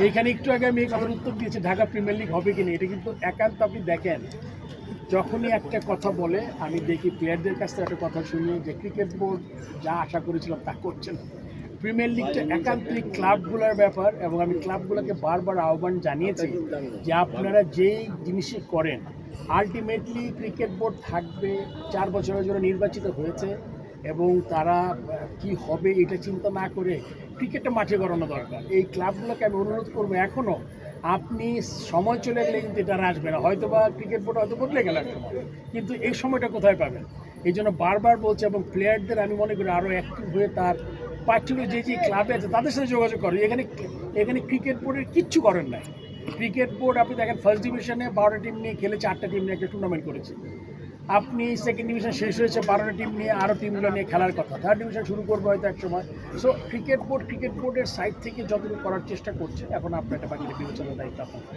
এইখানে একটু আগে আমি এই কথার উত্তর দিয়েছি ঢাকা প্রিমিয়ার লিগ হবে কিনা, এটা কিন্তু একান্ত আপনি দেখেন যখনই একটা কথা বলে আমি দেখি প্লেয়ারদের কাছ থেকে একটা কথা শুনি যে ক্রিকেট বোর্ড যা আশা করেছিলাম তা করছে না। প্রিমিয়ার লিগটা একান্তই ক্লাবগুলোর ব্যাপার, এবং আমি ক্লাবগুলোকে বারবার আহ্বান জানিয়েছি যে আপনারা যেই জিনিসই করেন আলটিমেটলি ক্রিকেট বোর্ড থাকবে, 4 বছরের জন্য নির্বাচিত হয়েছে এবং তারা কি হবে এটা চিন্তা না করে ক্রিকেটটা মাঠে করানো দরকার। এই ক্লাবগুলোকে আমি অনুরোধ করবো, এখনও আপনি সময় চলে গেলে কিন্তু এটা আর আসবে না, হয়তো বা ক্রিকেট বোর্ড হয়তো বদলে গেল একটা, কিন্তু এই সময়টা কোথায় পাবেন? এই জন্য বারবার বলছে, এবং প্লেয়ারদের আমি মনে করি আরও অ্যাক্টিভ হয়ে তার পার্টিকুলার যে ক্লাবে আছে তাদের সাথে যোগাযোগ করে। এখানে এখানে ক্রিকেট বোর্ডের কিচ্ছু করেন নাই। ক্রিকেট বোর্ড আপনি দেখেন ফার্স্ট ডিভিশনে 12টা টিম নিয়ে খেলেছে, 8টা টিম নিয়ে একটা টুর্নামেন্ট করেছে। আপনি সেকেন্ড ডিভিশন শেষ হয়েছে, 12টা টিম নিয়ে, আরও টিমগুলো নিয়ে খেলার কথা, থার্ড ডিভিশন শুরু করবে হয়তো এক সময়। সো ক্রিকেট বোর্ডের সাইড থেকে যতটুকু করার চেষ্টা করছে, এখন আপনার একটা বাকিটা বিবেচনার দায়িত্ব আপনার।